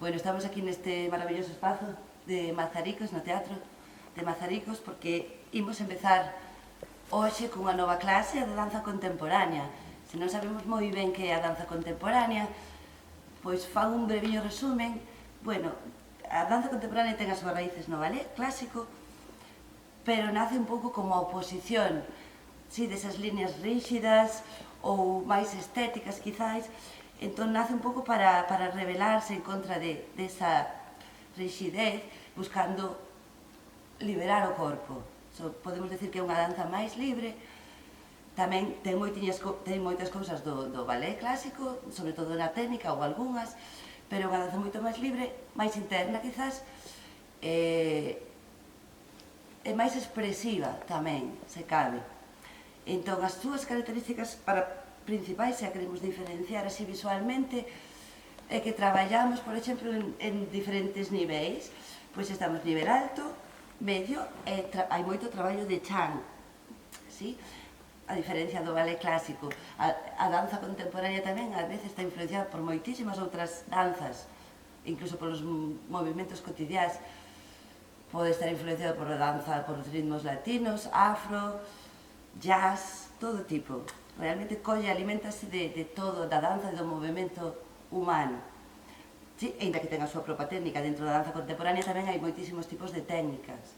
Bueno, estamos aquí neste maravilloso espazo de Mazaricos, no Teatro de Mazaricos, porque imos empezar hoxe cunha nova clase de danza contemporánea. Se non sabemos moi ben que é a danza contemporánea, pois fan un breviño resumen. Bueno, a danza contemporánea ten as súas raíces no ballet clásico, pero nace un pouco como a oposición, sí, desas líneas rígidas ou máis estéticas, quizáis. Entón nace un pouco para rebelarse en contra desa rigidez, buscando liberar o corpo. Podemos decir que é unha danza máis libre. Tamén ten moitas cousas do ballet clásico, sobre todo na técnica ou algunhas, pero é unha danza moito máis libre, máis interna quizás, e máis expresiva tamén, se cabe. Entón, as súas características principais, se a queremos diferenciar así visualmente, é que traballamos, por exemplo, en diferentes niveis. Pois estamos nivel alto, medio, e hai moito traballo de chan, sí? A diferencia do ballet clásico. A danza contemporánea tamén a veces está influenciada por moitísimas outras danzas, incluso polos movimentos cotidianos. Pode estar influenciado por a danza, por os ritmos latinos, afro, jazz, todo tipo. Realmente colle, alimentase de todo, da danza e do movimento humano. Sí, ainda que ten a súa propia técnica, dentro da danza contemporánea tamén hai moitísimos tipos de técnicas.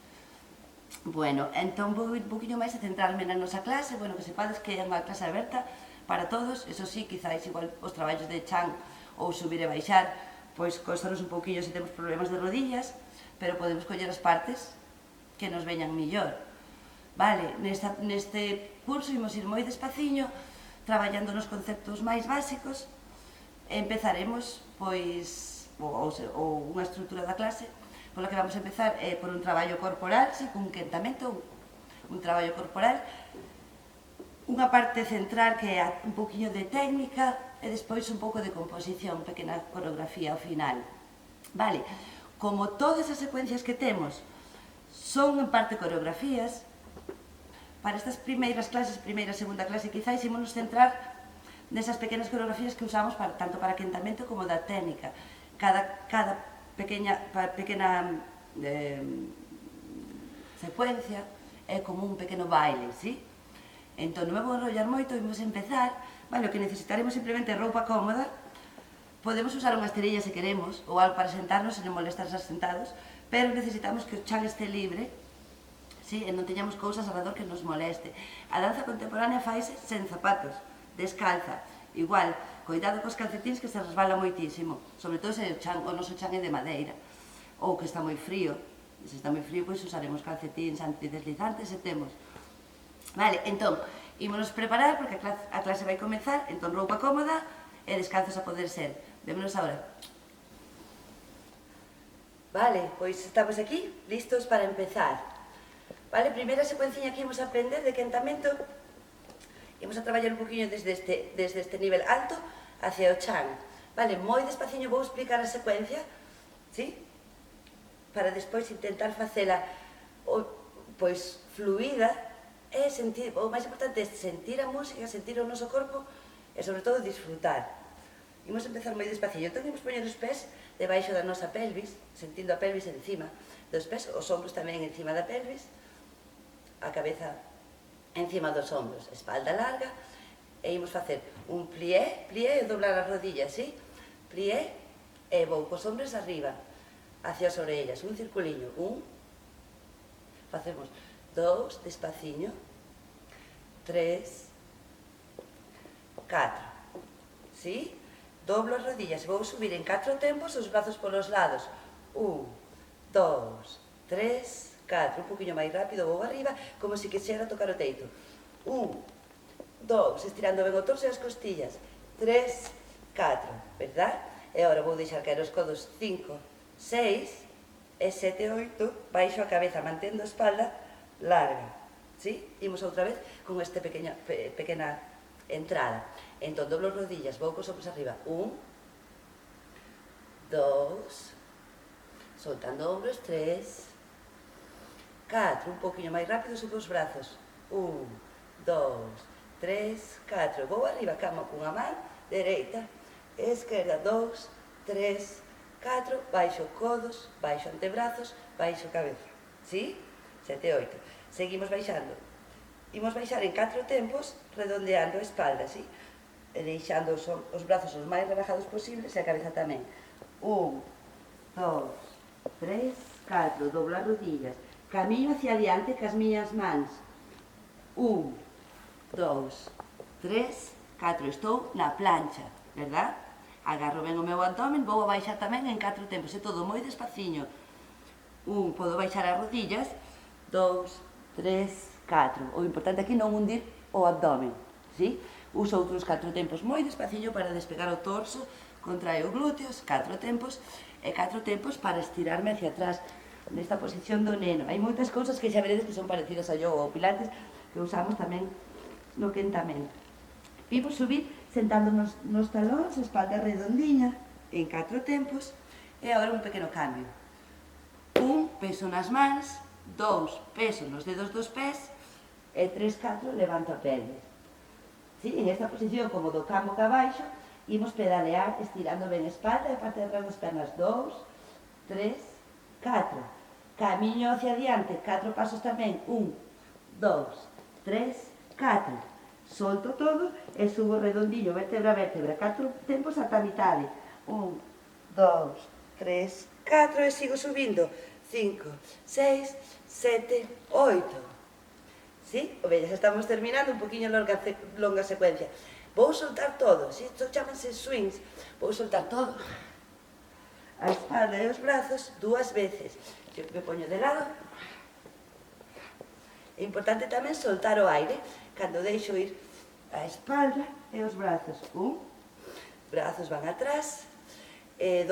Bueno, entón vou ir un poquinho máis a centrarme na nosa clase. Bueno, que sepades que é unha clase aberta para todos. Eso sí, quizáis igual os traballos de chan ou subir e baixar, pois costanos un poquinho se temos problemas de rodillas, pero podemos coller as partes que nos veñan millor. Vale, neste curso imos ir moi despaciño, traballando nos conceptos máis básicos. Empezaremos, pois, ou unha estrutura da clase, pola que vamos a empezar por un traballo corporal, sí, cun quentamento, un traballo corporal, unha parte central que é un poquinho de técnica e despois un pouco de composición, pequena coreografía ao final. Vale, como todas as secuencias que temos son en parte coreografías, para estas primeiras clases, primeira e segunda clase, quizáis ímonos centrar nesas pequenas coreografías que usamos tanto para quentamento como da técnica. Cada pequena secuencia é como un pequeno baile, sí? Entón, non me vou enrollar moito, imos empezar. Vale, o que necesitaremos simplemente é roupa cómoda. Podemos usar unha esterilla se queremos, ou algo para sentarnos, se non molestar estar sentados, pero necesitamos que o chan este libre, sí, e non teñamos cousas alrededor que nos moleste. A danza contemporánea faise sen zapatos, descalza. Igual, coidado cos calcetins que se resbala moitísimo, sobre todo se o noso chan é de madeira, ou que está moi frío. Se está moi frío, pois usaremos calcetins antideslizantes se temos. Vale, entón, ímonos preparar porque a clase vai comezar, entón roupa cómoda e descalzos a poder ser. Vémonos agora. Vale, pois estamos aquí, listos para empezar. Vale, primeira secuenciña que imos a aprender de quentamento. Imos a traballar un poquinho desde este nivel alto hacia o chan. Vale, moi despaciño vou explicar a secuencia, sí? Para despois intentar facela pois fluida e sentir, o máis importante é sentir a música, sentir o noso corpo e sobre todo disfrutar. Imos empezar moi despaciño. Entón imos poñer os pés debaixo da nosa pelvis, sentindo a pelvis encima dos pés, os ombros tamén encima da pelvis, a cabeza encima dos ombros, espalda larga, e imos facer un plié e doblar as rodillas, sí? Plié e vou cos ombros arriba, hacia as orellas, un circuliño, facemos 2, despaciño, 3, 4, sí? Doblo as rodillas, vou subir en 4 tempos os brazos polos lados, 1, 2, 3, 4, un poquinho máis rápido, vou arriba, como se quixera tocar o teito. 1, 2, estirando ben o torso e as costillas. 3, 4, verdad? E agora vou deixar caer os codos 5, 6 e 7, 8, baixo a cabeza, mantendo a espalda larga. Sí? Imos outra vez con esta pequena entrada. Entón, doblo as rodillas, vou cos ombros arriba. 1, 2, soltando ombros, 3, 4, un poquinho máis rápido, subo os brazos. 1, 2, 3, 4. Vou arriba, cama cunha man, dereita, esquerda, 2, 3, 4, baixo codos, baixo antebrazos, baixo cabeza. ¿Sí? 7, 8. Seguimos baixando. Imos baixar en 4 tempos, redondeando a espalda, ¿sí? E deixando os brazos os máis relajados posibles e a cabeza tamén. 1, 2, 3, 4, doblo as rodillas. Camiño hacia adiante cas miñas mans. 1, 2, 3, 4. Estou na plancha, verdad? Agarro ben o meu abdomen, vou a baixar tamén en 4 tempos. É todo moi despaciño. 1, podo baixar as rodillas. 2, 3, 4. O importante aquí non hundir o abdomen, ¿sí? Uso outros 4 tempos moi despaciño para despegar o torso, contrae os glúteos, 4 tempos, e 4 tempos para estirarme hacia atrás, nesta posición do neno. Hai moitas cousas que xa veredes que son parecidas a yoga ou pilates, que usamos tamén no quentamento. Imos subir sentando nos talóns, espalda redondiña, en 4 tempos, e agora un pequeno cambio. 1, peso nas mans, 2, peso nos dedos dos pés, e 3, 4, levanto a pelvis. Sí, en esta posición, como do camo ca abaixo, imos pedalear estirando ben a espalda e a parte de atrás das pernas. 2, 3, 4. Camiño hacia adiante, 4 pasos tamén. 1, 2, 3, 4. Solto todo e subo redondillo, vértebra a vértebra. 4 tempos ata a mitade. 1, 2, 3, 4 e sigo subindo. 5, 6, 7, 8. ¿Sí? O veis, estamos terminando un poquinho longa secuencia. Vou soltar todo, ¿sí? Isto chámanse swings. Vou soltar todo. A espalda e os brazos 2 veces. Eu me poño de lado. É importante tamén soltar o aire cando deixo ir a espalda e os brazos. 1, brazos van atrás. 2,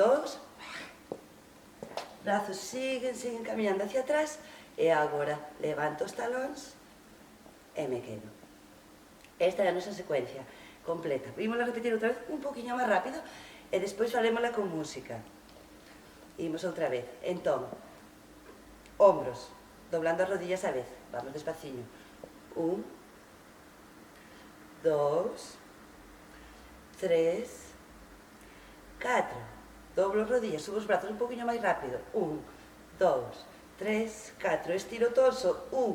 brazos siguen camiñando hacia atrás. E agora levanto os talóns e me quedo. Esta é a nosa secuencia completa. Imos a repetir outra vez un poquinho máis rápido e despois falémola con música. Imos outra vez. Entón, ombros, doblando as rodillas a vez. Vamos despaciño. 1, 2, 3, 4. Doblo as rodillas, subo os brazos un poquinho máis rápido. 1, 2, 3, 4. Estiro o torso. 1,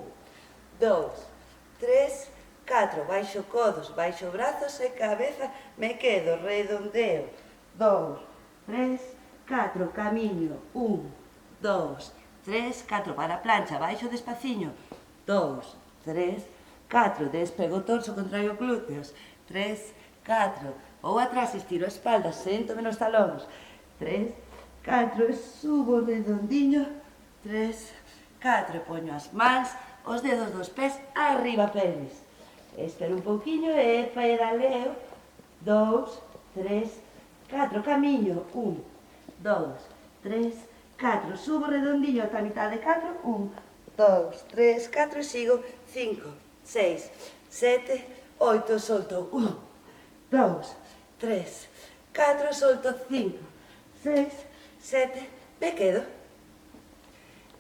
2, 3, 4. Baixo codos, baixo brazos e cabeza. Me quedo, redondeo. 2, 3, 4. Camiño. 1, 2, 3, 4. Para a plancha, baixo despaciño. 2, 3, 4. Despego o torso, contraio glúteos. 3, 4. Ou atrás, estiro a espalda, sento menos talóns. 3, 4. E subo redondiño. 3, 4. E poño as mans, os dedos dos pés arriba a pelvis. Espero un pouquiño e pedaleo. 2, 3, 4. Camiño. 1, 2, 3, 4. Subo redondiño ata a mitad de 4. 1, 2, 3, 4. E sigo. 5, 6, 7, 8. Solto. 1, 2, 3, 4. Solto. 5, 6, 7. Me quedo.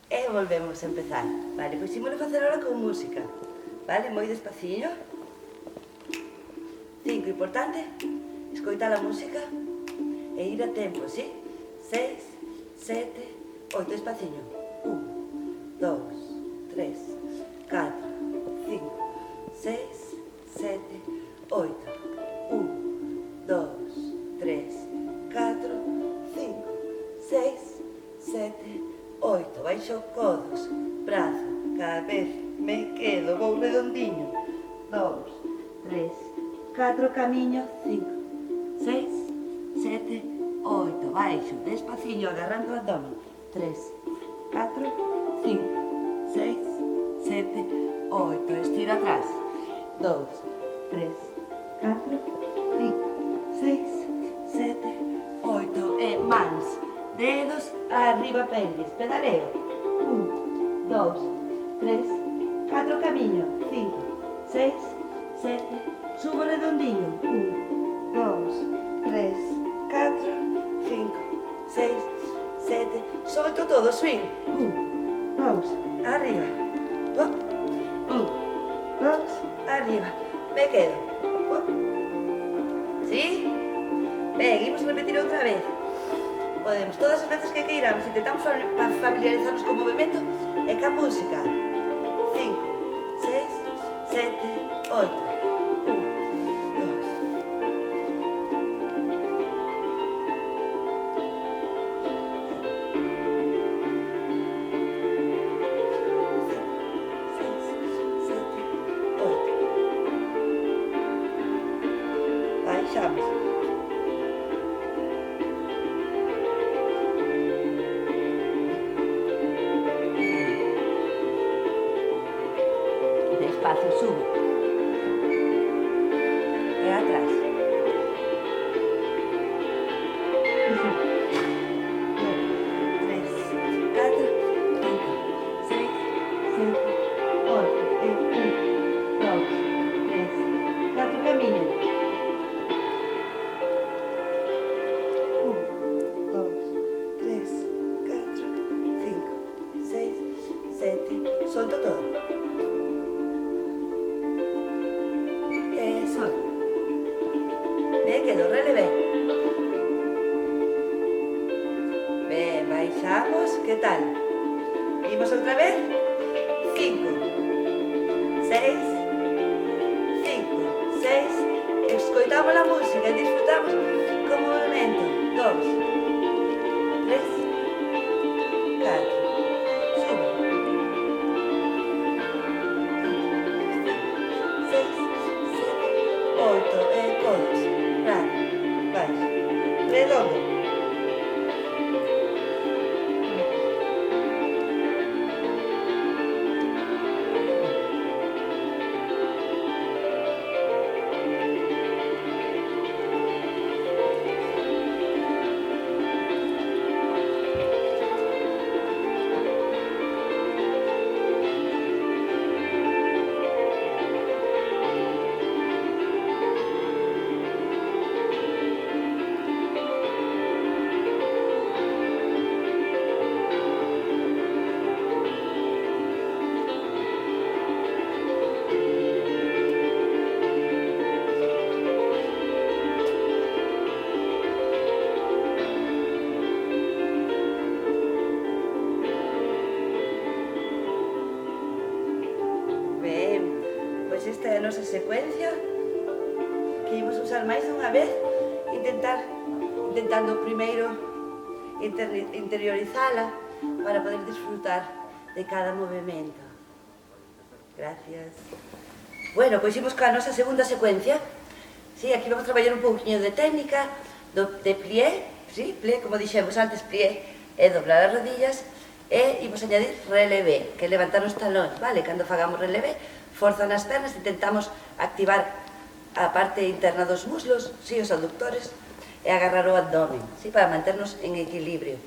E volvemos a empezar. Vale, pois imos facer ahora con música. Vale, moi despaciño. 5, importante, escoitar a música e ir a tempo, ¿sí? 6, 7, 8, despaciño. 1, 2, 3, 4, 5, 6, 7, 8. 1, 2, 3, 4, 5, 6, 7, 8. Baixo codos, brazo, cabeza, me quedo, vou redondiño. 2, 3, 4, camiño. 5, 6, 7, 8. Baixo, despaciño, agarrando o abdomen. 3, 4, 5, 6, 7, 8. Estira atrás. 2, 3, 4, 5, 6, 7, 8. E mans, dedos arriba pelvis. Pedaleo. 1, 2, 3, 4, camiño. 5, 6, 7. Subo redondiño. 1, 2, 3, 4, 5, 6, 7. Solto todo, swing. 1, 2, arriba. 1, 2, arriba. Me quedo. ¿Sí? Ben, imos repetir outra vez. Podemos, todas as veces que queiramos, intentamos familiarizarnos co movimento e ca música. 5, 6, 7, 8. 1, 2, 3, 4, 5, 6, 7, 8. Baixamos. Despacio, subo. E atrás. 1, 2, 3, 4, 5, 6, 7, 8. E 1, 2, 3, 4. Caminho. 1, 2, 3, 4, 5, 6, 7. Solto todo. Eso. Ben, quedou relevé. Ben, baixamos, que tal? Imos outra vez. 5, 6, 5, 6. Escoitamos a música e disfrutamos co movimento. 2, 3, 4. Subo. 6, 7, 8. E codos. Bravo. Baixo. Redondo. Ben, pois esta é a nosa secuencia que imos usar máis dunha vez, intentando primeiro interiorizala para poder disfrutar de cada movimento. Gracias. Bueno, pois imos coa nosa segunda secuencia. Sí, aquí vamos a traballar un pouquinho de técnica, de plié, sí, plié, como dixemos antes, plié é doblar as rodillas, e imos añadir relevé, que é levantar os talóns, vale? Cando fagamos relevé, forza nas pernas, intentamos activar a parte interna dos muslos, sí, os aductores, e agarrar o abdomen, sí, para manternos en equilibrio.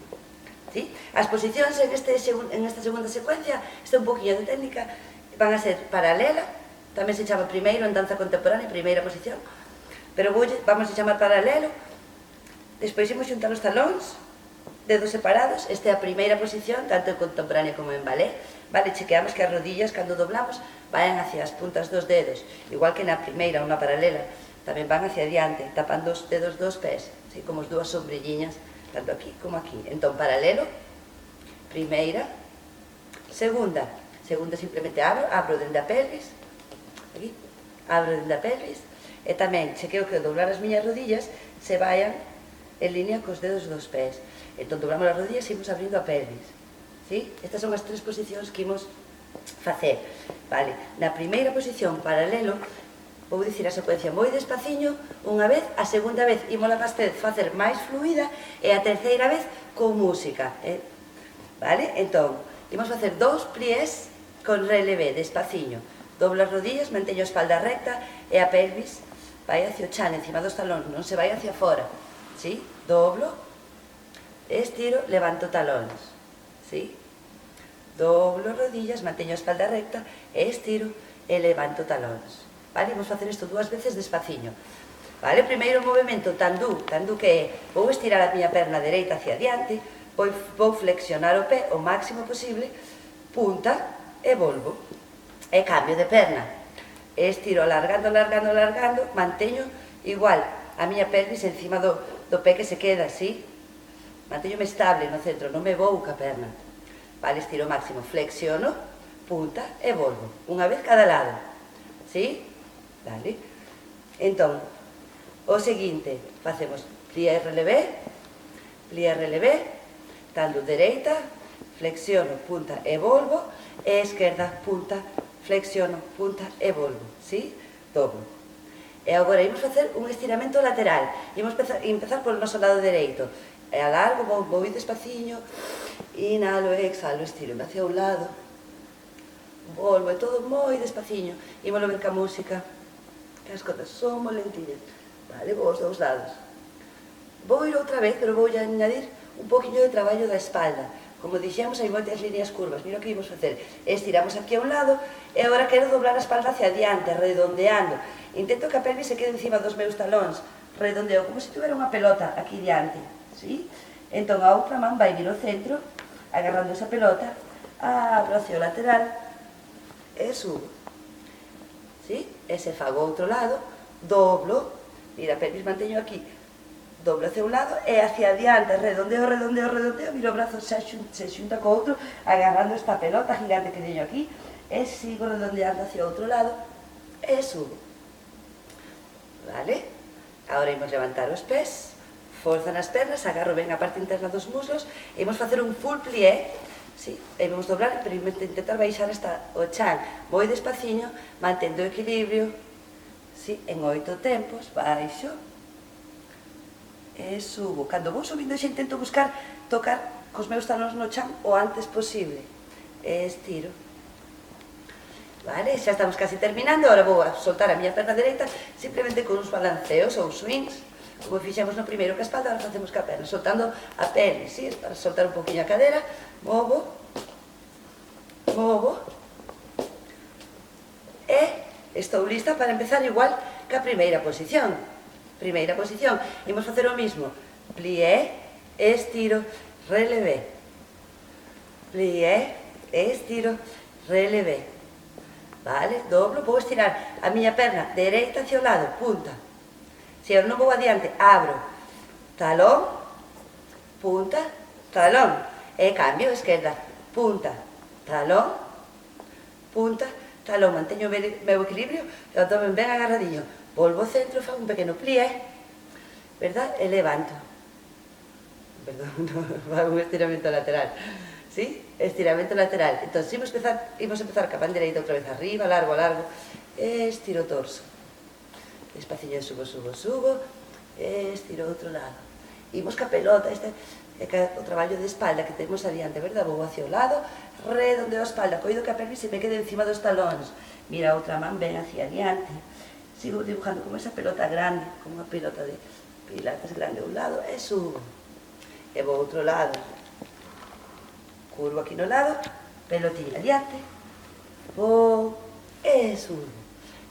Sí? As posicións en esta segunda secuencia, esta un poquinho de técnica, van a ser paralela, tamén se chama primeiro en danza contemporánea, primeira posición, pero vamos a chamar paralelo, despois imos xuntar os talóns, dedos separados, esta é a primeira posición, tanto en contemporánea como en ballet, vale, chequeamos que as rodillas, cando doblamos, vayan hacia as puntas dos dedos, igual que na primeira ou na paralela, tamén van hacia diante, tapando os dedos dos pés, así como as dúas sombrilliñas, tanto aquí como aquí. Entón, paralelo, primeira, segunda simplemente abro dende a pelvis, aquí, abro dende a pelvis, e tamén chequeo que ao doblar as miñas rodillas se vayan en línea cos dedos dos pés. Entón, doblamos as rodillas e imos abrindo a pelvis. ¿Sí? Estas son as tres posicións que imos facer. Vale. Na primeira posición, paralelo, vou dicir a secuencia moi despaciño, unha vez, a segunda vez imola facer máis fluida, e a terceira vez con música. Vale? Entón, imos facer 2 pliés con relevé, despaciño. Doblo as rodillas, manteño a espalda recta, e a pelvis vai hacia o chan, encima dos talóns, non se vai hacia fora. ¿Sí? Doblo, estiro, levanto talóns. ¿Sí? Doblo rodillas, manteño a espalda recta, estiro e levanto talóns. Vale? Vamos facer isto 2 veces despaciño. Vale? Primeiro movimento, tandú que é, vou estirar a miña perna dereita hacia diante, vou flexionar o pé o máximo posible, punta e volvo. E cambio de perna. Estiro alargando, manteño igual a miña pelvis encima do pé que se queda así. mantéñome estable no centro, non me vou ca perna. Vale, estiro máximo, flexiono, punta e volvo. Unha vez cada lado. ¿Sí? Vale. Entón, o seguinte, facemos plié relevé, tando dereita, flexiono, punta e volvo, e esquerda, punta, flexiono, punta e volvo. ¿Sí? Doblo. E agora imos facer un estiramento lateral. Imos empezar polo noso lado dereito. E alargo, vou ir despaciño, inhalo e exhalo, estiro hacia un lado, volvo, e todo moi despaciño. Imos ver ca música, que as cotas son moi lentillas. Vale, vou aos dous lados. Vou ir outra vez, pero vou añadir un poquinho de traballo da espalda. Como dixemos, hai moitas líneas curvas. Mira o que imos facer. Estiramos aquí a un lado, e agora quero doblar a espalda hacia adiante, redondeando. Intento que a pelvis se quede encima dos meus talóns, redondeo, como se tuvera unha pelota aquí diante, ¿sí? Entón a outra man vai vir ao centro, agarrando esa pelota, abro hacia o lateral, e subo, ¿sí? E se fago ao outro lado, doblo, mira, a pelvis manteño aquí, doblo hacia un lado, e hacia adiante, redondeo, miro o brazo se xunta co outro, agarrando esta pelota gigante que teño aquí, e sigo redondeando hacia o outro lado, e subo. Vale? Agora imos levantar os pés, forza nas pernas, agarro ben a parte interna dos muslos, e imos facer un full plié, sí? E vamos doblar, pero intentar baixar o chan moi despaciño, mantendo o equilibrio, sí? En 8 tempos, baixo, e subo. Cando vou subindo xa intento buscar tocar cos meus talóns no chan o antes posible, e estiro. Vale, xa estamos casi terminando, agora vou a soltar a miña perna dereita simplemente con uns balanceos ou swings, como fixemos no primeiro que a espalda, agora facemos ca perna, soltando a pelvis, ¿sí? Para soltar un poquinho a cadera, movo, e estou lista para empezar igual que a primeira posición. Primeira posición, imos facer o mismo, plié, estiro, relevé, plié, estiro, relevé. Vale, doblo, vou estirar a miña perna dereita hacia o lado, punta. Se eu non vou adiante, abro, talón, punta, talón. E cambio, esquerda, punta, talón, punta, talón. Manteño o meu equilibrio, e o abdomen ben agarradinho. Volvo ao centro, fago un pequeno plié, verdad? E levanto. Perdón, fago un estiramento lateral. ¿Sí? Estiramento lateral. Entón, imos empezar ca pan dereita outra vez arriba, largo, estiro o torso. Despaciño, subo, estiro o outro lado. Imos ca pelota, este é o traballo de espalda que temos adiante, verdad? Vou hacia o lado, redondeo a espalda, coido que a pelvis se me quede encima dos talóns. Mira a outra man, ven hacia adiante. Sigo dibujando como esa pelota grande, como unha pelota de pilates grande a un lado, e subo. E vou ao outro lado. Curvo aquí no lado, pelotinha adiante, vou e subo.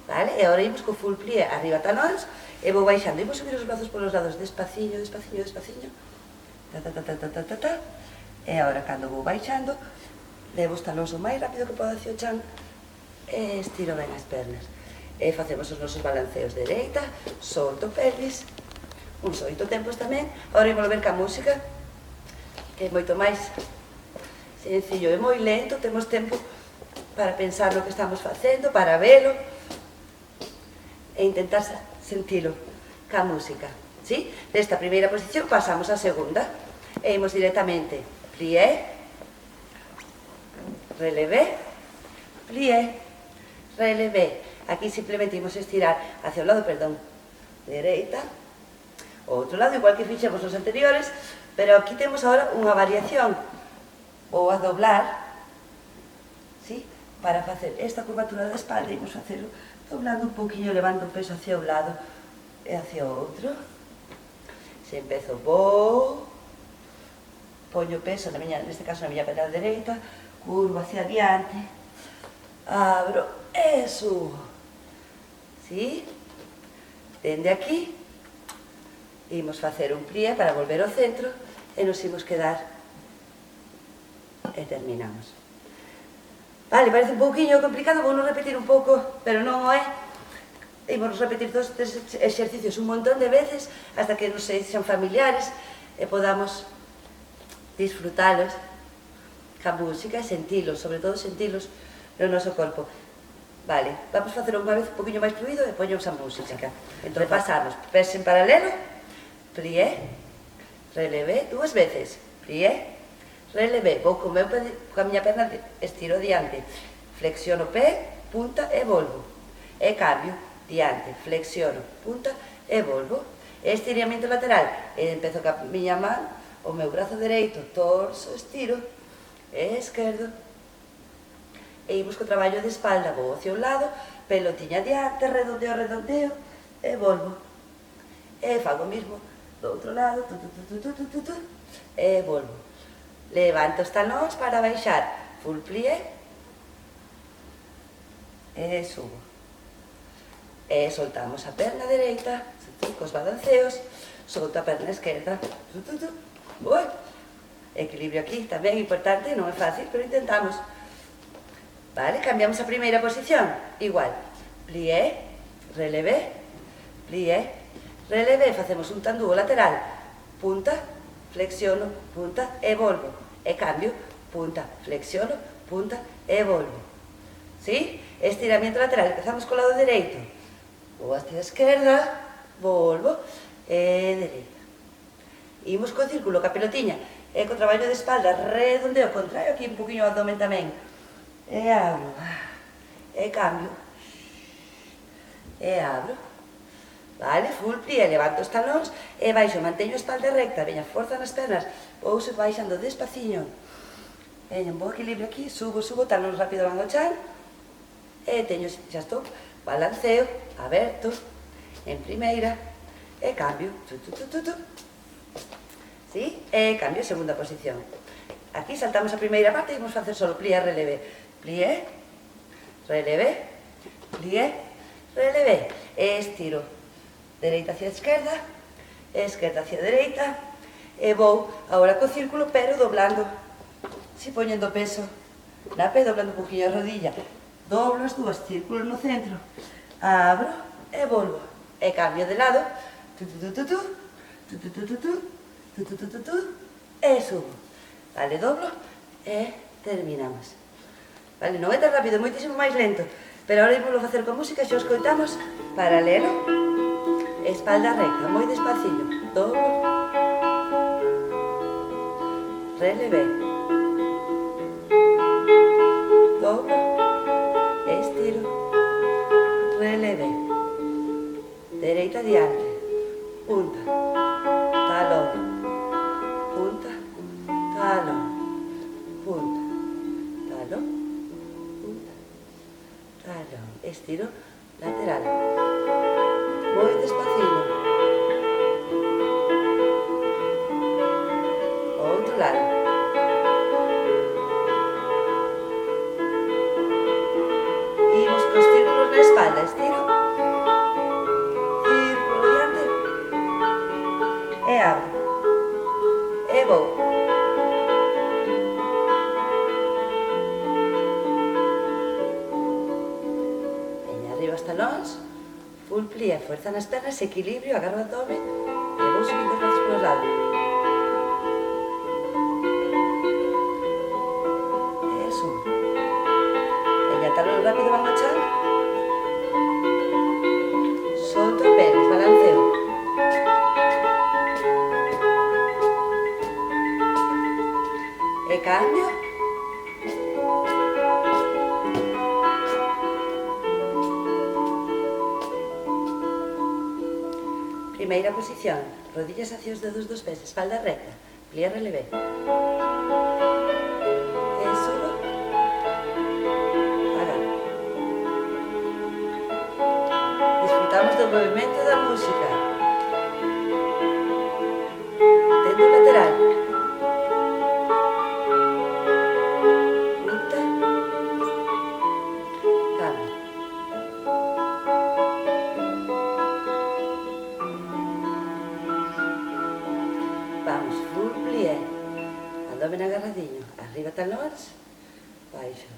Vale? E agora imos co full plié, arriba talóns, e vou baixando. Imos subir os brazos polos lados, despaciño, E agora, cando vou baixando, levo os talóns o máis rápido que podo hacia o chan, e estiro ben as pernas. E facemos os nosos balanceos dereita, solto pelvis, uns 8 tempos tamén. Agora imos ver ca música, que é moito máis sencillo, é moi lento, temos tempo para pensar no que estamos facendo, para velo e intentar sentilo ca música, ¿sí? Desta primeira posición pasamos á segunda e imos directamente plié, relevé, plié, relevé. Aquí simplemente imos estirar hacia o lado, perdón, dereita, o outro lado, igual que fixemos nos anteriores, pero aquí temos agora unha variación. Vou a doblar, ¿sí? Para facer esta curvatura da espalda, imos facelo doblando un poquinho, levando o peso hacia un lado e hacia o outro. Se empezo, vou, poño o peso, neste caso na miña perna dereita, curvo hacia adiante, abro e subo, ¿sí? Dende aquí, imos facer un plié para volver ao centro e nos imos quedar e terminamos. Vale, parece un pouquinho complicado, vou non repetir un pouco, pero non o é. Imos repetir todos estes exercicios un montón de veces hasta que nos sexan familiares e podamos disfrutalos ca música e sentilos, sobre todo sentilos no noso corpo. Vale, vamos facelo unha vez un poquinho máis fluido e poñemos a música. Entón pasamos, pés en paralelo, plié, relevé, dúas veces, plié, relevé, vou coa miña perna, estiro diante, flexiono pé, punta e volvo, e cambio, diante, flexiono, punta e volvo, estiramiento lateral, e empezo ca miña man, o meu brazo dereito, torso, estiro, e esquerdo, e imos co traballo de espalda, vou hacia un lado, pelotiña diante, redondeo, redondeo, e volvo. E fago o mismo do outro lado, e volvo. Levanto os talóns para baixar, full plié, e subo. E soltamos a perna dereita, cos balanceos, solto a perna esquerda, equilibrio aquí, tamén importante, non é fácil, pero intentamos. Vale, cambiamos a primeira posición, igual, plié, relevé, plié, relevé, facemos un tandúo lateral, punta, flexiono, punta e volvo, e cambio, punta, flexiono, punta e volvo. ¿Sí? Estiramiento lateral, empezamos co lado dereito, vou hacia a esquerda, volvo, e dereita. Imos co círculo, ca pelotiña, e co traballo de espalda, redondeo, contraio aquí un poquinho o abdomen tamén, e abro, e cambio, e abro, vale, full plié, levanto os talóns, e baixo, manteño a espalda recta, veña, forza nas pernas, vou baixando despaciño, veña, un bo equilibrio aquí, subo, talóns rápido van ao chan, e teño, xa estou, balanceo, aberto, en primeira, e cambio, ¿sí? E cambio, segunda posición. Aquí saltamos a primeira parte e vamos facer solo plié, relevé, plié, relevé, plié, relevé, e estiro, dereita hacia esquerda, esquerda hacia dereita, e vou agora co círculo, pero doblando, si poñendo peso na pé, doblando un poquinho a rodilla, doblo as dúas, círculos no centro, abro e volvo, e cambio de lado, e subo, vale, doblo, e terminamos. Vale, non é tan rápido, é moitísimo máis lento, pero agora ímoslo facer con música, xa os coitamos, paralelo, espalda recta, moi despaciño, doblo, relevé, doblo, estiro, relevé, dereita diante, punta, talón, punta, talón, punta, talón, talón, estiro, lateral, moi despaciño, outro lado, imos cos círculos na espalda, estiro, círculo diante, e abro, e vou. Arriba os talóns, full plié, fuerza nas pernas, equilibrio, agarro o abdomen e vou subindo os brazos polos lados. E subo. Veña, talón rápido, van ao chan. Solto o penes, balanceo. E cambio. Primeira posición, rodillas hacia os dedos dos pés, espalda recta, plié, relevé. E subo, agarro. Disfrutamos do movimento da música. Tendo lateral. Punta. Cambio. Vamos, full plié, abdomen agarradiño, arriba talóns, baixo.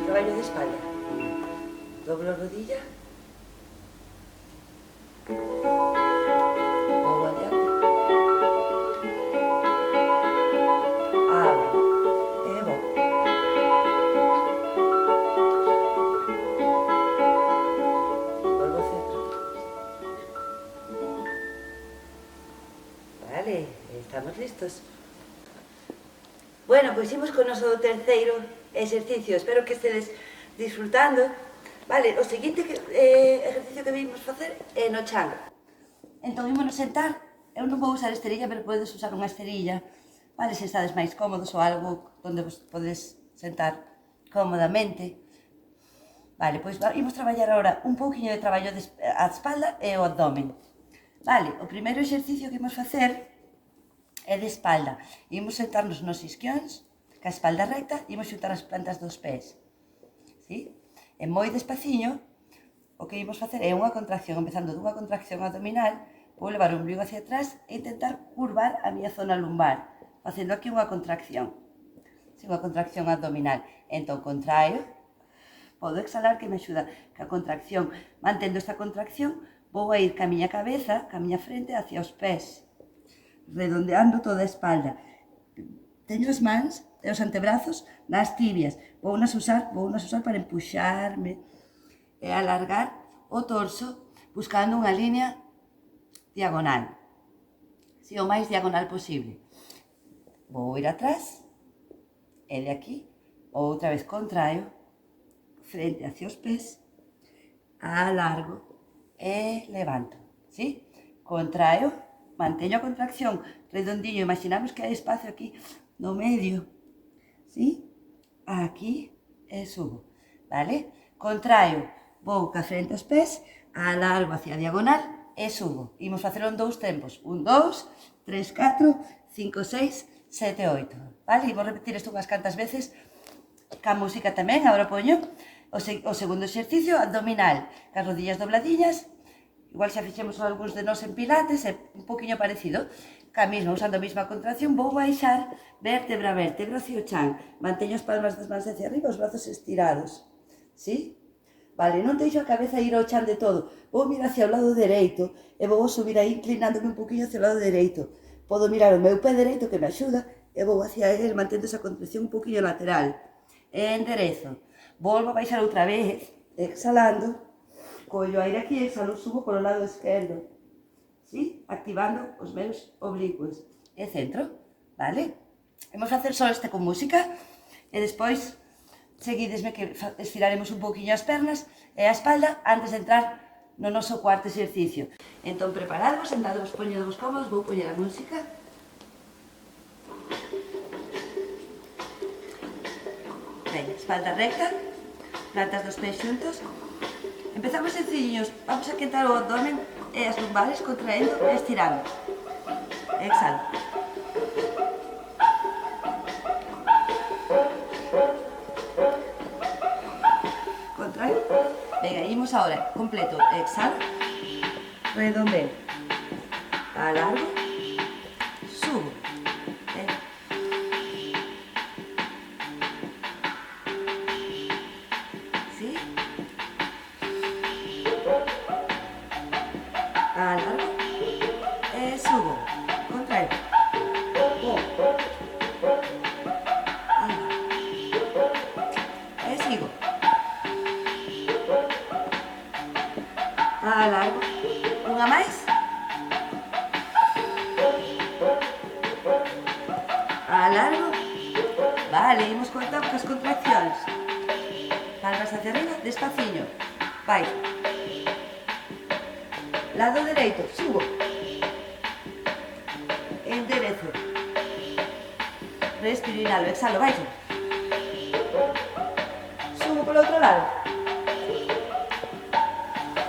traballo de espalda. Doblo a rodilla. Vou adiante. Abro. E vou. Volvo ao centro. Vale, estamos listos. Bueno, pois imos con o noso terceiro exercicio. Espero que estedes disfrutando. Vale, o seguinte exercicio que vimos facer é no chan. Entón, ímonos sentar. Eu non vou usar esterilla, pero podes usar unha esterilla. Vale, se estades máis cómodos ou algo onde vos podes sentar cómodamente. Vale, pois imos traballar agora un pouquiño de traballo a espalda e o abdomen. Vale, o primeiro exercicio que imos facer é de espalda. Imos sentarnos nos isquións, ca espalda recta, e imos xuntar as plantas dos pés. Sí? E moi despaciño, o que imos facer é unha contracción, empezando dunha contracción abdominal, vou levar o ombligo hacia atrás e intentar curvar a miña zona lumbar, facendo aquí unha contracción. Sí, unha contracción abdominal. Entón, contraio, podo exhalar que me axuda ca contracción. Mantendo esta contracción, vou a ir ca miña cabeza, ca miña frente, hacia os pés, redondeando toda a espalda. Teño as mans e os antebrazos nas tibias. Vou nas usar para empuxarme e alargar o torso buscando unha línea diagonal. Si, o máis diagonal posible. Vou ir atrás e de aquí, outra vez contraio, frente hacia os pés, alargo e levanto. Si? Contraio, manteño a contracción, redondiño, imaginamos que hai espacio aquí no medio. ¿Sí? Aquí e subo, vale? Contraio, vou ca frente aos pés, alargo hacia a diagonal e subo. Imos facelo en 2 tempos. 1, 2, 3, 4, 5, 6, 7, 8. Vale? Imos repetir isto unhas cantas veces. Ca música tamén, agora poño o segundo exercicio abdominal. Cas rodillas dobladiñas. Igual xa fixemos algúns de nós en pilates, é un poquinho parecido. Usando a mesma contracción, vou baixar vértebra a vértebra hacia o chan. Manteño as palmas das mans hacia arriba, os brazos estirados. Sí? Vale, non deixo a cabeza ir ao chan de todo. Vou mirar hacia o lado dereito e vou subir aí inclinándome un poquinho hacia o lado dereito. Podo mirar o meu pé dereito que me axuda e vou hacia ele mantendo esa contracción un poquinho lateral. E enderezo. Volvo a baixar outra vez, exhalando. Collo aire aquí e exhalo, subo polo lado esquerdo. ¿Sí? Activando os meus oblicuos. E centro, vale? Vamos facer só este con música e despois seguidesme que estiraremos un pouquiño as pernas e a espalda antes de entrar no noso cuarto exercicio. Entón, preparados, sentados, poñedvos cómodos, vou poñer a música. Ben, espalda recta, plantas dos pés xuntos. Empezamos sencilliños, vamos a quentar o abdomen e as lumbares contraendo e estirando. Exhalo. Contraio. Venga, imos ahora, completo. Exhalo. Redondeo. Alargo. Subo. ¿Sí? Alargo e subo, contraio, e sigo, alargo, unha máis, alargo, vale, imos cortando as contraccións, palmas hacia arriba, despaciño, vai. Lado dereito, subo. Enderezo. Respiro, inhalo, exhalo, baixo. Subo polo outro lado.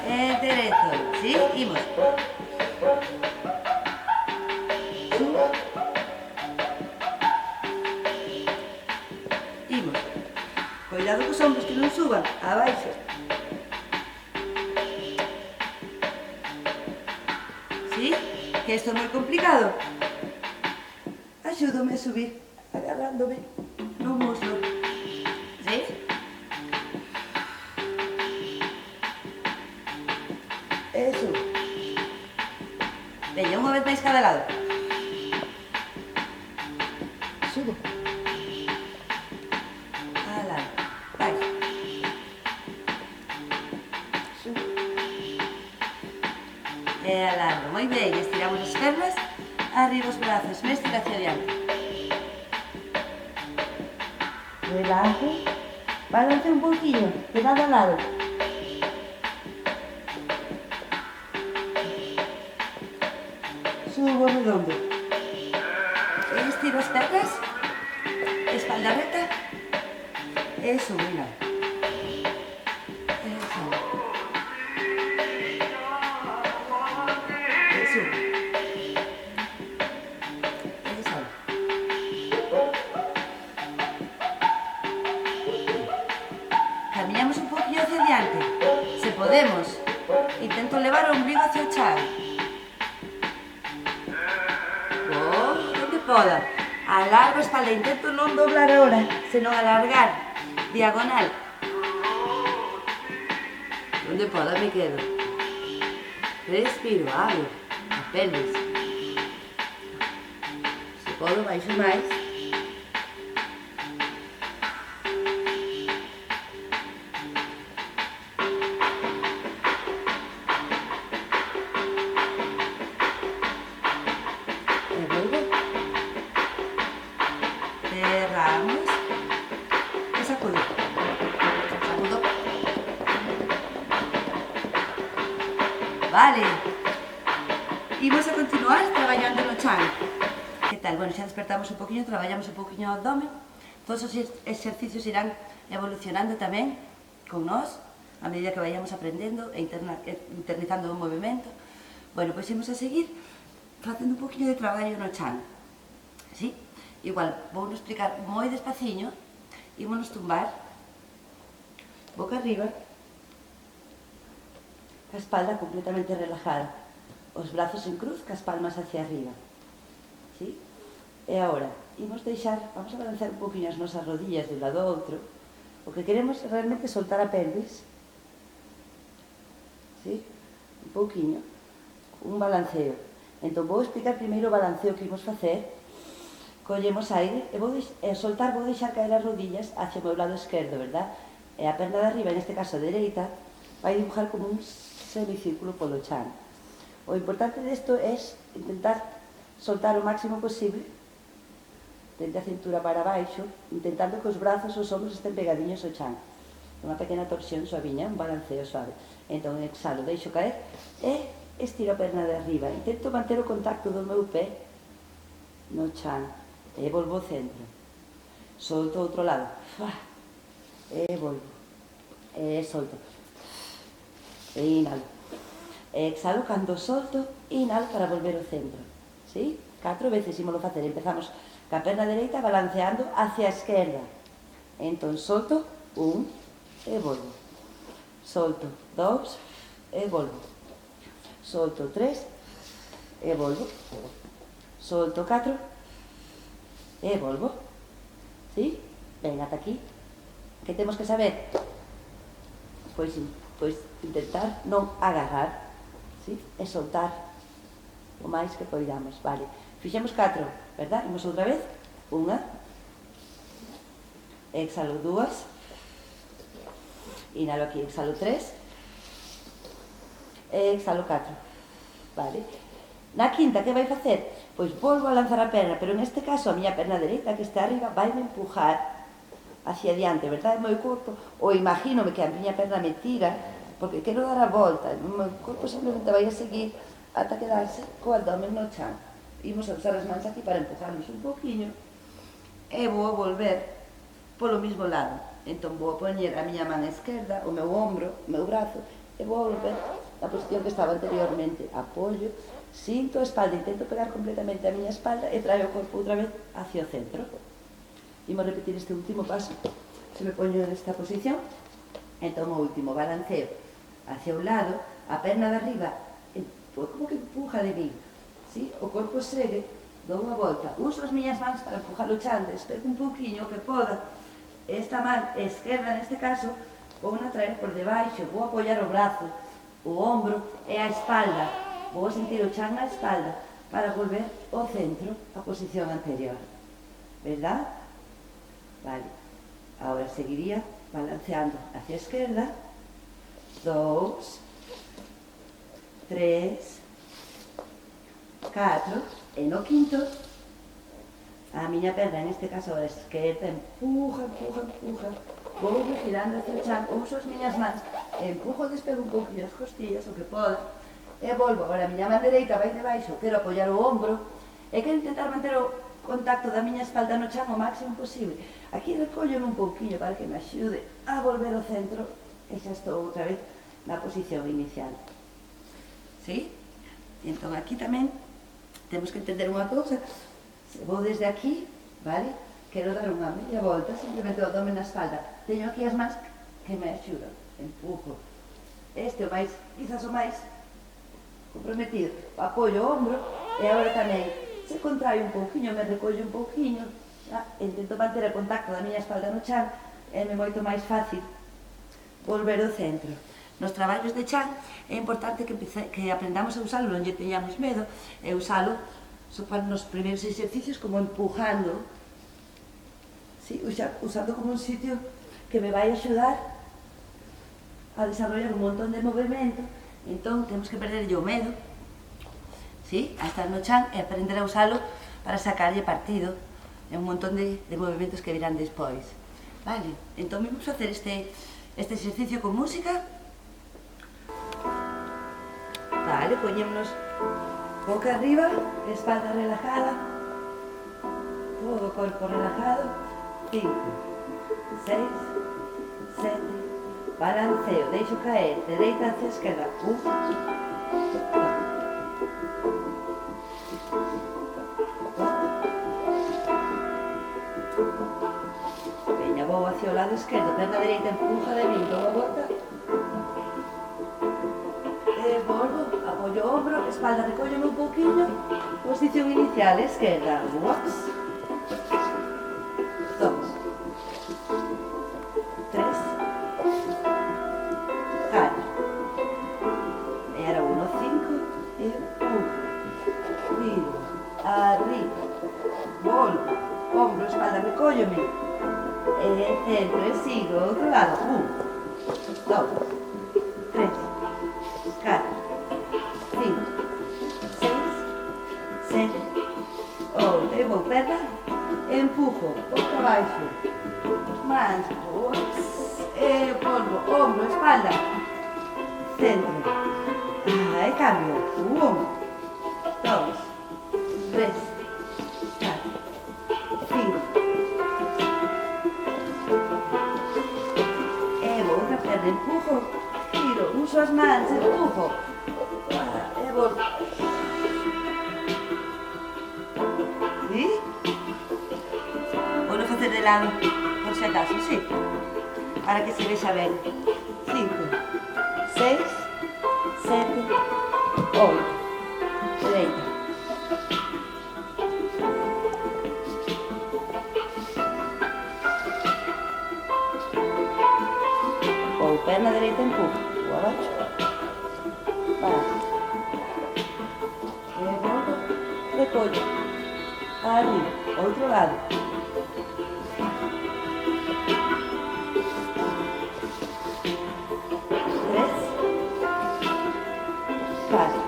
Enderezo, ¿sí? Imos. Subo. Imos. Cuidado cos ombros que non suban, abaixo. ¿Sí? Que isto é moi complicado. Axúdome a subir, agarrándome no muslo. ¿Sí? máis cada lado. Subo. Cada lado. Vai. Subo. E alargo. Moi ben, estiramos as pernas, arriba os brazos, me estira hacia adiante. Relaje. Balance un poquinho, de lado a lado. Subo redondo. Estiro as pernas, espalda recta, e subo, inhalo. E subo. E subo. E salgo. Camiñamos un poquinho hacia adiante. Se podemos, intento levar o ombligo hacia o chan. Donde poda. Alargo a espalda, intento non doblar ahora, senón alargar. Diagonal. Donde poda me quedo. Respiro, abro a pelvis. Se podo, baixo máis. E volvo. Cerramos. E sacudo. Sacudo. Vale. Imos a continuar traballando no chan. Que tal? Bueno, xa despertamos un poquinho, traballamos un poquinho o abdomen. Todos os exercicios irán evolucionando tamén con nós, a medida que vayamos aprendendo e internalizando o movimento. Bueno, pois imos a seguir facendo un poquinho de traballo no chan. Sí? Igual, vou explicar moi despaciño, ímonos tumbar, boca arriba, a espalda completamente relajada, os brazos en cruz, cas palmas hacia arriba. Sí? E agora, imos deixar, vamos a balancear un poquinho as nosas rodillas de un lado a outro. O que queremos é realmente soltar a pelvis. Sí? Un poquinho. Un balanceo. Entón, vou explicar primeiro o balanceo que imos facer. Collemos aire e soltar, vou deixar caer as rodillas hacia o meu lado esquerdo, verdad? E a perna de arriba, neste caso dereita, vai dibujar como un semicírculo polo chan. O importante desto é intentar soltar o máximo posible dende a cintura para baixo, intentando que os brazos e os ombros estén pegadiños ao chan. Unha pequena torsión suaviña, un balanceo suave. Entón, exhalo, deixo caer e estiro a perna de arriba. Intento manter o contacto do meu pé no chan. E volvo ao centro. Solto ao outro lado. E volvo. E solto. E inhalo. E exhalo cando solto, inhalo para volver ao centro. ¿Sí? 4 veces ímolo facer. Empezamos ca perna dereita balanceando hacia a esquerda. Entón solto, 1 e volvo. Solto, 2 e volvo. Solto, 3 e volvo. Solto, 4 e volvo. ¿Sí? Ben, ata aquí. Que temos que saber? Pois intentar non agarrar, ¿sí? E soltar o máis que poidamos. Vale. Fixemos 4, verdad? Imos outra vez. 1. Exhalo 2. Inhalo aquí, exhalo 3. E exhalo 4. Vale. Na quinta, que vai facer? Pois volvo a lanzar a perna, pero neste caso a miña perna dereita que está arriba vai me empujar hacia adiante, verdad? O meu corpo, ou imagínome que a miña perna me tira, porque quero dar a volta, o meu corpo simplemente vai a seguir ata quedarse co abdomen no chan. Imos a usar as mans aquí para empujarnos un poquinho e vou a volver polo mismo lado. Entón vou a poñer a miña man esquerda, o meu ombro, o meu brazo, e vou a volver na posición que estaba anteriormente. Apoio, sinto a espalda, intento pegar completamente a miña espalda e traio o corpo outra vez hacia o centro. Imos repetir este último paso. Se me poño nesta posición, entón o último balanceo hacia un lado, a perna de arriba como que empuja de mí, ¿sí? O corpo segue, dou unha volta, uso as miñas mans para empujar o chan, despego un pouquinho que poda. Esta man esquerda, neste caso, vou a traer por debaixo, vou a apoiar o brazo, o ombro e a espalda. Vou a sentir o chan na espalda. para volver ao centro, a posición anterior. ¿Verdad? Vale. Ahora seguiría balanceando hacia a esquerda. 2, 3, 4, e no quinto, a miña perna, en este caso a esquerda, empuja, empuja, empuja, vou girando hacia o chan, uso as miñas mans, empujo, despego un pouquinho as costillas, o que poda, e volvo. Agora a miña man dereita vai debaixo, quero apoiar o ombro, e quero intentar manter o contacto da miña espalda no chan o máximo posible. Aquí recollo un pouquinho para que me axude a volver ao centro, e xa estou outra vez na posición inicial. ¿Sí? Entón aquí tamén temos que entender unha cousa. Se vou desde aquí, vale? Quero dar unha media volta, simplemente o abdomen na espalda. Teño aquí as mans que me axudan. Empujo. Este o máis, quizás o máis comprometido. Apoio o ombro e agora tamén se contrae un pouquinho, me recollo un pouquinho. Intento manter o contacto da miña espalda no chan e é moito máis fácil volver ao centro. Nos traballos de chan é importante que aprendamos a usalo, non lle teñamos medo, e usalo nos primeiros exercicios como empujando, ¿sí? Usando como un sitio que me vai axudar a desarrollar un montón de movimento. Entón temos que perderlle o medo, ¿sí? A estar no chan e aprender a usalo para sacarlle partido en un montón de movimentos que virán despois. Vale? Entón vamos a facer este exercicio con música. Vale, poñémonos boca arriba, espalda relajada, todo o corpo relajado. 5, 6, 7, balanceo, deixo caer, dereita hacia esquerda. 1, 2. Veña, vou hacia o lado esquerdo, perna dereita empuja de min, dou a volta. Volvo, apoio o ombro, espalda, recóllome un pouquinho, posición inicial, esquerda, 2, 3, 4, e ahora 1, 5, e empujo, giro, arriba, volvo, ombro, espalda, recóllome, e centro, e sigo, outro lado, 1, 2, 3, 4, 5, 6, 7, 8, e vou perna, empujo, boca abaixo, mans, e volvo, ombro, espalda, centro, e cambio, 1, 2, 3, 4, 5, e vou outra perna, empujo, giro, uso as mans, empujo, e volvo. ¿Sí? Vou facer de lado, por si acaso, sí? Para que se vexa ben. 5, 6, 7, 8. Dereita. Ou perna dereita empujo, ou abaixo. Baixo. E volvo, recollo. Arriba, outro lado. 3, 4.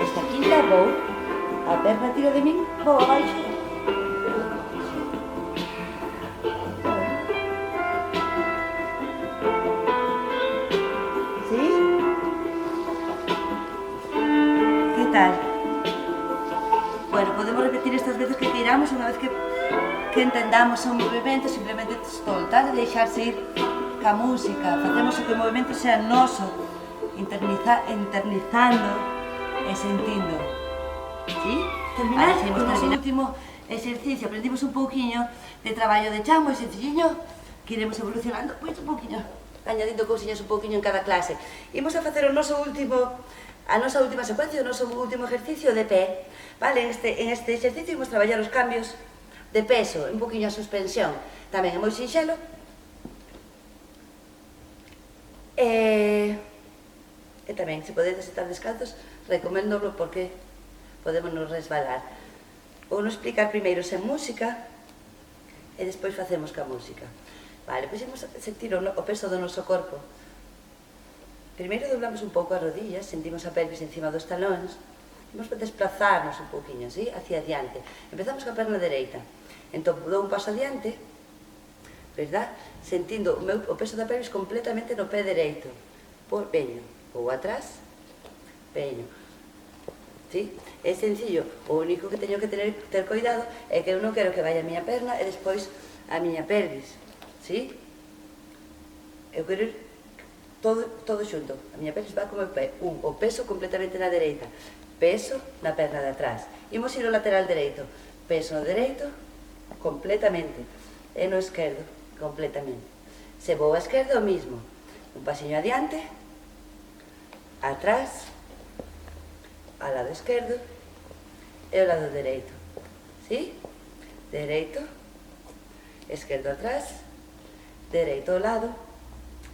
Esta quinta vou, a perna tira de min, vou abaixo. ¿Sí? ¿Qué tal? Bueno, podemos repetir estas veces que queiramos, unha vez que entendamos o movimento, simplemente soltar e deixarse ir ca música. Facemos o que o movimento sea noso, internalizando e sentindo. ¿Sí? Terminar con o último exercicio. Aprendimos un pouquiño de traballo de chan, moi sencilliño, que iremos evolucionando, pois un pouquiño, añadindo cousiñas un pouquiño en cada clase. Imos a facer a nosa última secuencia, o noso último ejercicio de pé. Vale, en este exercicio imos traballar os cambios de peso, un pouquiño a suspensión. Tamén é moi sinxelo. E tamén, se podedes estar descalzos, recoméndolo porque podemos nos resbalar. Vou nos explicar primeiro sen música e despois facemos ca música. Vale, pois imos sentir o peso do noso corpo. Primeiro doblamos un pouco as rodillas, sentimos a pelvis encima dos talóns, imos desplazarnos un pouquinho, así, hacia adiante. Empezamos ca perna dereita. Entón, dou un paso adiante, verdad? Sentindo o peso da pelvis completamente no pé dereito. Veño, ou atrás, veño. Sí? É sencillo, o único que teño que ter cuidado é que eu non quero que vaya a miña perna e despois a miña pelvis. Sí? Eu quero ir todo xunto. A miña pelvis va como o pé. O peso completamente na dereita, peso na perna de atrás. Imos ir ao lateral dereito, peso no dereito, completamente. E no esquerdo, completamente. Se vou á esquerda, o mismo. Un pasiño adiante, atrás, ao lado esquerdo e ao lado dereito. Sí? Dereito, esquerdo atrás, dereito ao lado,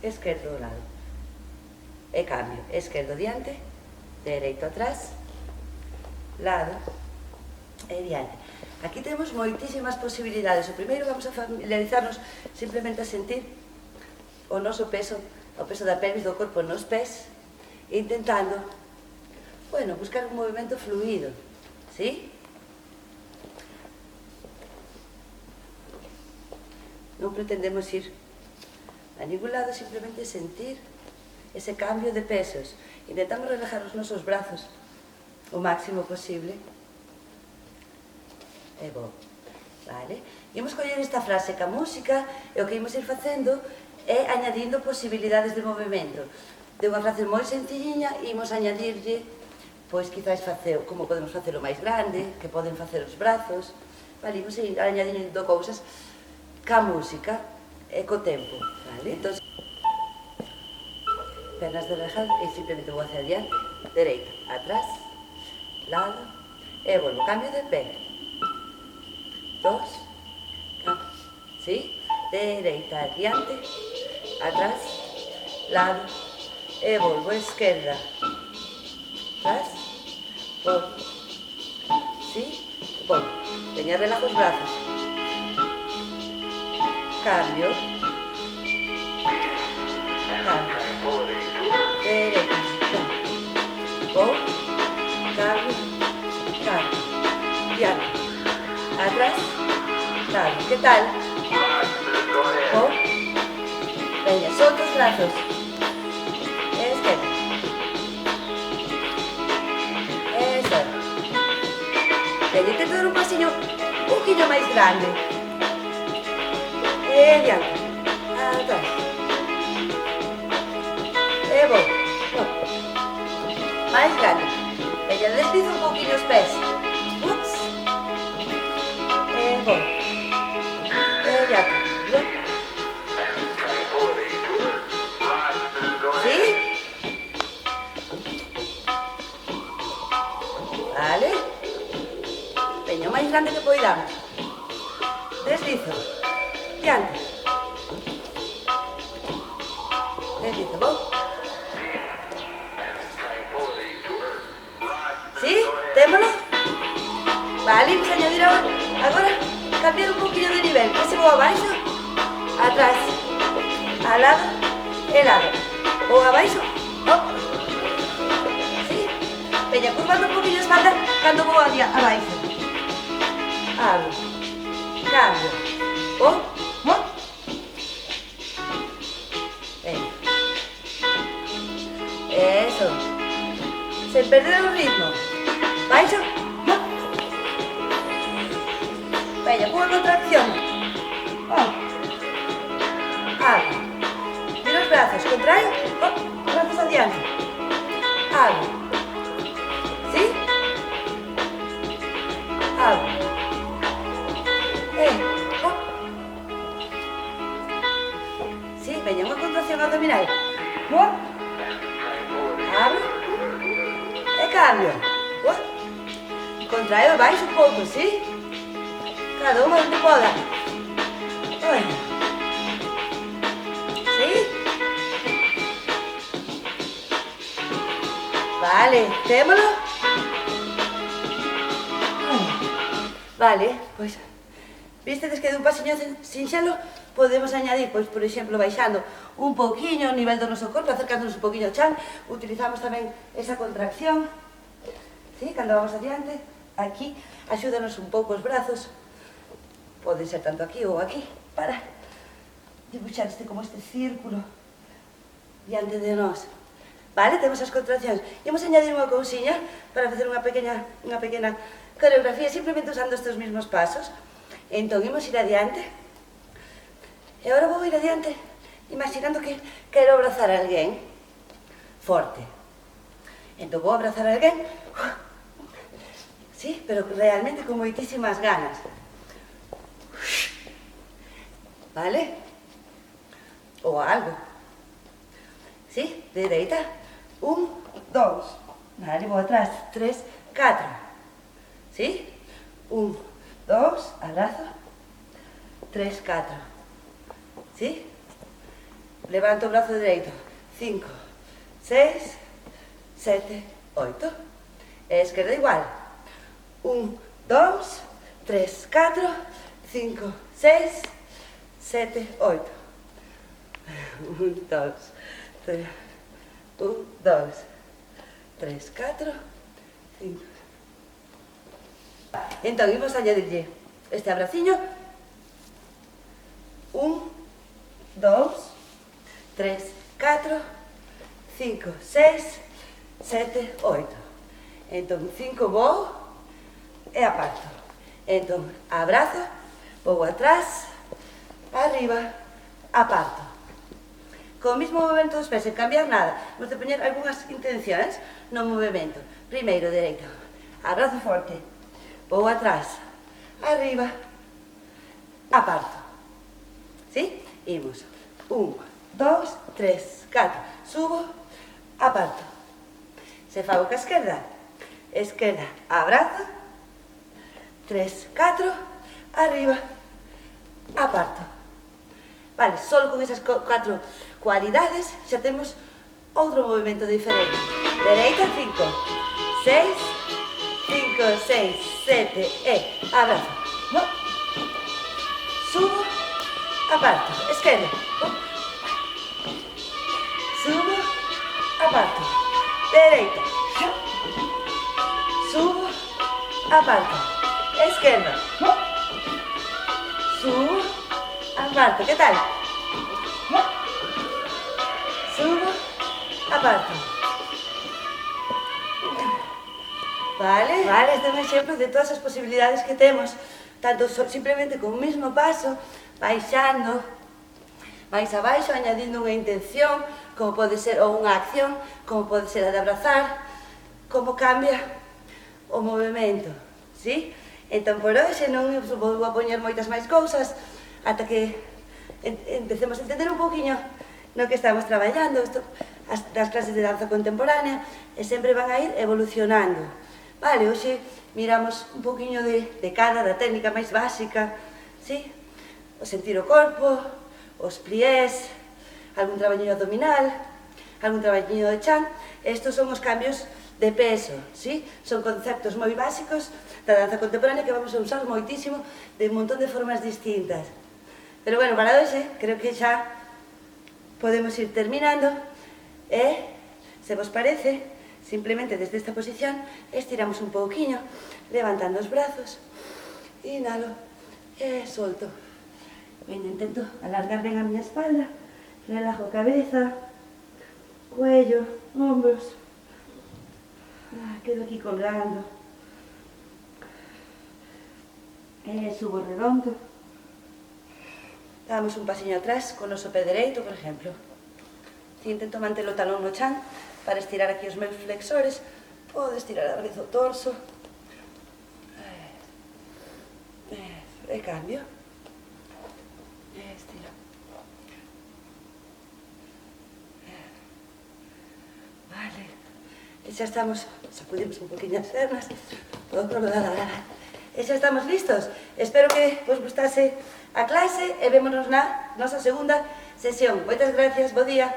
esquerdo ao lado. E cambio, esquerdo diante, dereito atrás, lado e diante. Aquí temos moitísimas posibilidades. O primeiro vamos a familiarizarnos simplemente a sentir o noso peso, o peso da pelvis do corpo nos pés, intentando, bueno, buscar un movimento fluido, ¿sí? Non pretendemos ir a ningún lado, simplemente sentir ese cambio de pesos. Intentamos relajar os nosos brazos o máximo posible. E bo, vale? Imos coller esta frase ca música e o que imos ir facendo é añadindo posibilidades de movimento. De unha frase moi sencilliña, imos añadirlle, pois quizás como podemos facelo máis grande, que poden facer os brazos, vale? Imos ir añadindo cousas ca música e co tempo, vale? Entón, pernas de relajado e simplemente vou hacia adiante, dereita, atrás, lado, e volvo, cambio de pé. 2, ¿sí? Dereita, adiante, atrás, lado, e volvo, esquerda, atrás, volvo, ¿sí? Volvo, veña, relajo os brazos, cambio, dereita, volvo, cambio, diante, atrás, lado, ¿qué tal? Oh. Venga, solta os brazos. Esquerda. Eso. Venga, intento dar un pasiño un poquillo máis grande. E diante. Atrás. E vou. Máis grande. Venga, deslizo un poquillo os pés. Ups. E vou. E diante. ¿Sí? Vale. Veño máis grande que poidamos. Deslizo. Diante. Deslizo, vou. ¿Sí? Témolo? Vale, vamos a añadir agora cambiar un poquinho de nivel. Que se vou abaixo, atrás, al lado, e lado. Ou abaixo, op. ¿Sí? Veña, curvando un poquinho a espalda cando vou abaixo. Abro. Cambio. Op. Op. Veña. Eso. Sen perder o ritmo. Baixo. Op. Veña, unha contracción. Op. Abro. Tiro os brazos, contraio, oh, brazos adiante, abro, ¿sí? Abro, oh. Sí, veña, unha contracción abdominal, oh. Abro, e cambio, oh. Contraio baixo un pouco, ¿sí? Cada unha onde poda, oh. ¿Sí? Vale, témolo. Vale, pois, vistedes que dun pasiño sinxelo podemos añadir, pois, por exemplo, baixando un pouquiño o nivel do noso corpo, acercándonos un pouquiño ao chan, utilizamos tamén esa contracción, sí, cando vamos adiante, aquí, axúdanos un pouco os brazos, pode ser tanto aquí ou aquí, para dibuixar como este círculo diante de nós. Vale, temos as contraccións. Imos añadir unha cousiña para facer unha pequena coreografía simplemente usando estes mesmos pasos. Entón, imos ir adiante. E agora vou ir adiante imaginando que quero abrazar a alguén forte. Entón, vou abrazar a alguén, sí, pero realmente con moitísimas ganas. Vale? Ou algo. Sí, dereita. 1, 2. Vale, vou atrás. 3, 4. Sí? 1, 2, abrazo. 3, 4. Sí? Levanto o brazo dereito. 5, 6, 7, 8. E esquerda igual. 1, 2, 3, 4, 5, 6, 7, 8. 1, 2, 3, 1, 2, 3, 4, 5. Entón, imos añadirlle este abraciño. 1, 2, 3, 4, 5, 6, 7, 8. Entón, 5 vou e aparto. Entón, abrazo, vou atrás, arriba, aparto. Con o mesmo movimento dos pés, sen cambiar nada, vamos a poñer algunhas intencións no movimento. Primeiro, dereito, abrazo forte, vou atrás, arriba, aparto. Sí? Imos. 1, 2, 3, 4. Subo, aparto. Se fago ca esquerda. Esquerda, abrazo. 3, 4, arriba, aparto. Vale, só con esas 4 cualidades xa temos outro movimento diferente. Dereita, 5, 6, 5, 6, 7, e abrazo. Subo, aparto. Esquerda. Subo, aparto. Dereita. Subo, aparto. Esquerda. Subo, aparto. Que tal? Subo, aparto. Vale? Vale, este é un exemplo de todas as posibilidades que temos, tanto simplemente con o mesmo paso, baixando, máis abaixo, añadindo unha intención, como pode ser, ou unha acción, como pode ser a de abrazar, como cambia o movimento, sí? Entón, por hoxe non vou a poñer moitas máis cousas, ata que empecemos a entender un pouquiño no que estamos traballando, das clases de danza contemporánea, e sempre van a ir evolucionando. Vale, hoxe miramos un pouquiño de cada, da técnica máis básica, sí? O sentir o corpo, os pliés, algún traballiño abdominal, algún traballiño de chan. Estos son os cambios de peso, sí? Son conceptos moi básicos da danza contemporánea que vamos a usar moitísimo de un montón de formas distintas. Pero bueno, para hoxe, creo que xa podemos ir terminando e, se vos parece, simplemente desde esta posición estiramos un pouquiño, levantando os brazos, inhalo e solto. Intento alargar ben a miña espalda, relajo cabeza, cuello, hombros, quedo aquí colgando, e subo redondo, damos un pasiño atrás con o noso pé dereito, por exemplo. Intento manter o talón no chan para estirar aquí os meus flexores, podo estirar a vez o torso, e cambio, e estiro. Vale, e xa estamos, sacudimos un poquinho as pernas, e xa estamos listos. Espero que vos gustase a clase e vémonos na nosa segunda sesión. Moitas gracias, bo día.